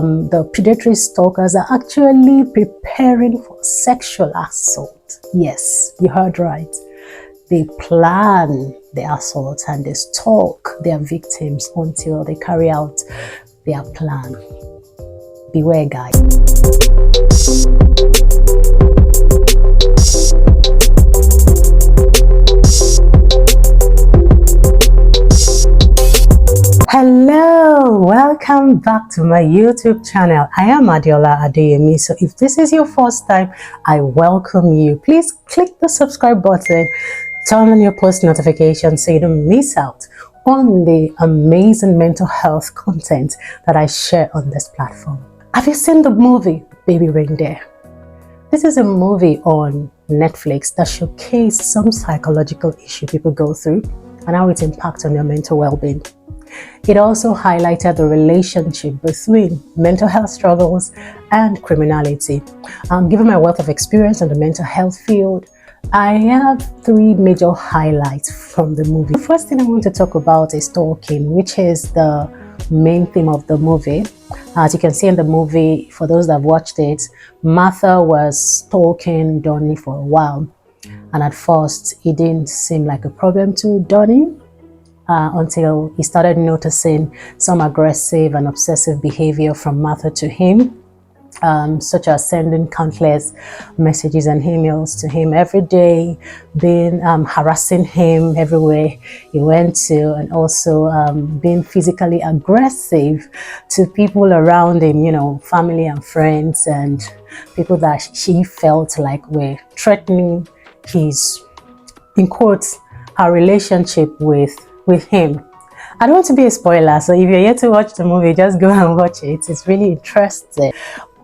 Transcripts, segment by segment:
The predatory stalkers are actually preparing for sexual assault. Yes, you heard right. They plan the assault and they stalk their victims until they carry out their plan. Beware, guys. Hello, welcome back to my YouTube channel. I am Adeola Adeyemi. So if this is your first time, I welcome you. Please click the subscribe button, turn on your post notifications so you don't miss out on the amazing mental health content that I share on this platform. Have you seen the movie Baby Reindeer? This is a movie on Netflix that showcases some psychological issue people go through and how it impacts on their mental well-being. It also highlighted the relationship between mental health struggles and criminality. Given my wealth of experience in the mental health field, I have three major highlights from the movie. The first thing I want to talk about is stalking, which is the main theme of the movie. As you can see in the movie, for those that have watched it, Martha was stalking Donnie for a while. And at first, it didn't seem like a problem to Donnie. Until he started noticing some aggressive and obsessive behavior from Martha to him, such as sending countless messages and emails to him every day, being harassing him everywhere he went to, and also being physically aggressive to people around him, you know, family and friends and people that she felt like were threatening his, in quotes, her relationship with him. I don't want to be a spoiler, so if you're yet to watch the movie, just go and watch it. It's really interesting.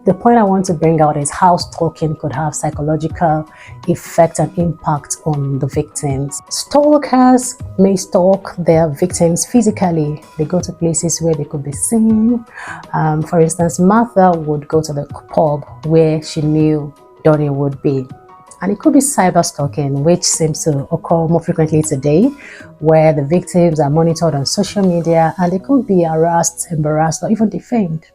The point I want to bring out is how stalking could have psychological effect and impact on the victims. Stalkers may stalk their victims physically. They go to places where they could be seen. For instance, Martha would go to the pub where she knew Donnie would be. And it could be cyber stalking, which seems to occur more frequently today, where the victims are monitored on social media and they could be harassed, embarrassed, or even defamed.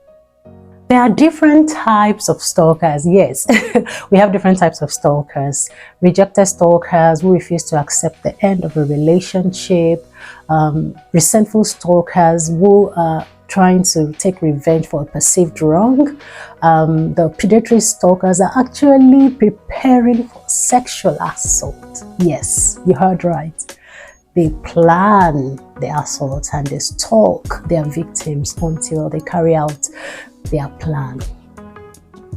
There are different types of stalkers. Yes, we have different types of stalkers. Rejected stalkers who refuse to accept the end of a relationship, resentful stalkers who are trying to take revenge for a perceived wrong. The predatory stalkers are actually preparing for sexual assault. Yes, you heard right. They plan the assault and they stalk their victims until they carry out their plan.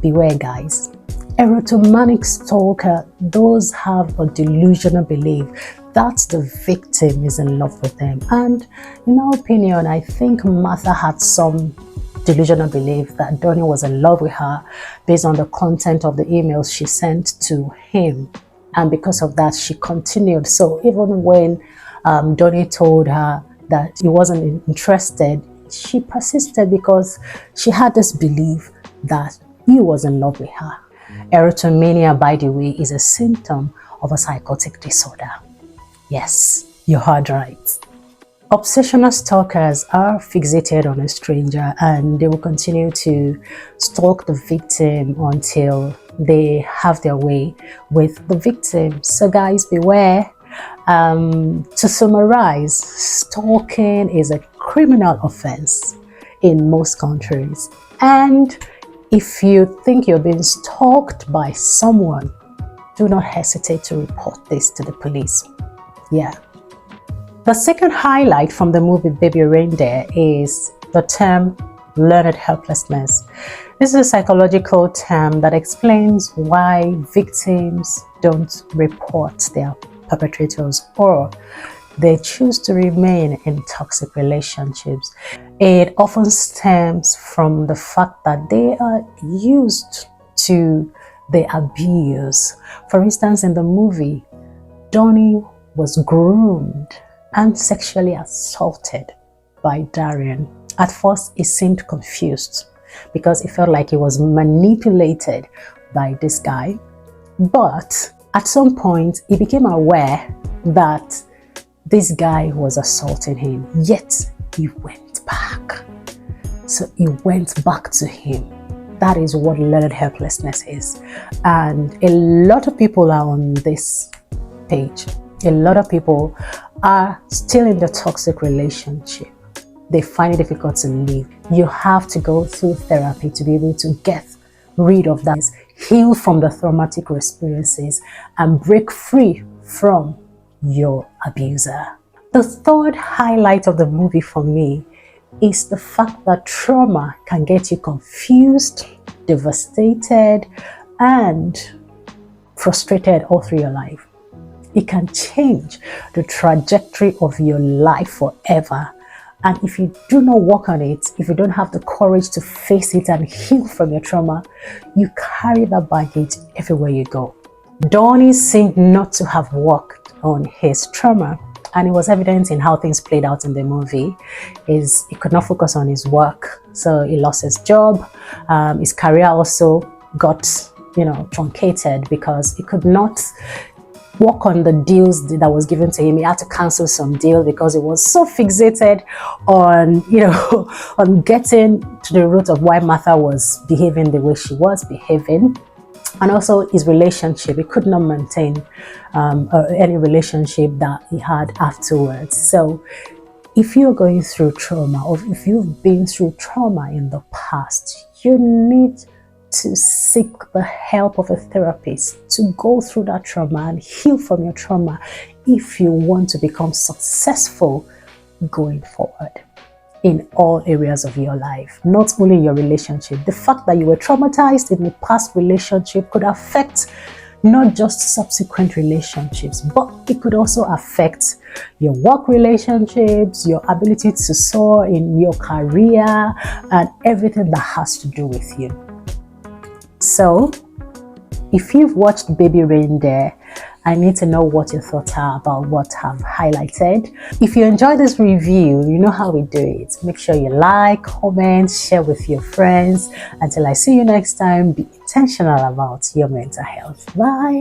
Beware, guys. Erotomanic stalker, those have a delusional belief that the victim is in love with them. And in my opinion, I think Martha had some delusional belief that Donnie was in love with her based on the content of the emails she sent to him. And because of that, she continued. So even when Donnie told her that he wasn't interested, she persisted because she had this belief that he was in love with her. Erotomania, by the way, is a symptom of a psychotic disorder. Yes, you heard right. Obsessional stalkers are fixated on a stranger and they will continue to stalk the victim until they have their way with the victim. So guys, beware. To summarize, stalking is a criminal offense in most countries. And if you think you're being stalked by someone, do not hesitate to report this to the police. Yeah. The second highlight from the movie Baby Reindeer is the term learned helplessness. This is a psychological term that explains why victims don't report their perpetrators or they choose to remain in toxic relationships. It often stems from the fact that they are used to the abuse. For instance, in the movie, Donnie was groomed and sexually assaulted by Darian. At first, he seemed confused because he felt like he was manipulated by this guy. But at some point, he became aware that this guy was assaulting him, yet he went back. So he went back to him. That is what learned helplessness is. And a lot of people are on this page. A lot of people are still in the toxic relationship. They find it difficult to leave. You have to go through therapy to be able to get rid of that, heal from the traumatic experiences, and break free from your abuser. The third highlight of the movie for me is the fact that trauma can get you confused, devastated, and frustrated all through your life. It can change the trajectory of your life forever. And if you do not work on it, if you don't have the courage to face it and heal from your trauma, you carry that baggage everywhere you go. Donnie seemed not to have worked on his trauma, and it was evident in how things played out in the movie. He could not focus on his work, so he lost his job. His career also got, truncated because he could not work on the deals that was given to him. He had to cancel some deal because he was so fixated on, on getting to the root of why Martha was behaving the way she was behaving. And also his relationship, he could not maintain any relationship that he had afterwards. So if you're going through trauma, or if you've been through trauma in the past, you need to seek the help of a therapist to go through that trauma and heal from your trauma if you want to become successful going forward in all areas of your life, not only your relationship. The fact that you were traumatized in a past relationship could affect not just subsequent relationships, but it could also affect your work relationships, your ability to soar in your career, and everything that has to do with you. So, if you've watched Baby Reindeer, I need to know what your thoughts are about what I've highlighted. If you enjoyed this review, you know how we do it. Make sure you like, comment, share with your friends. Until I see you next time, be intentional about your mental health. Bye.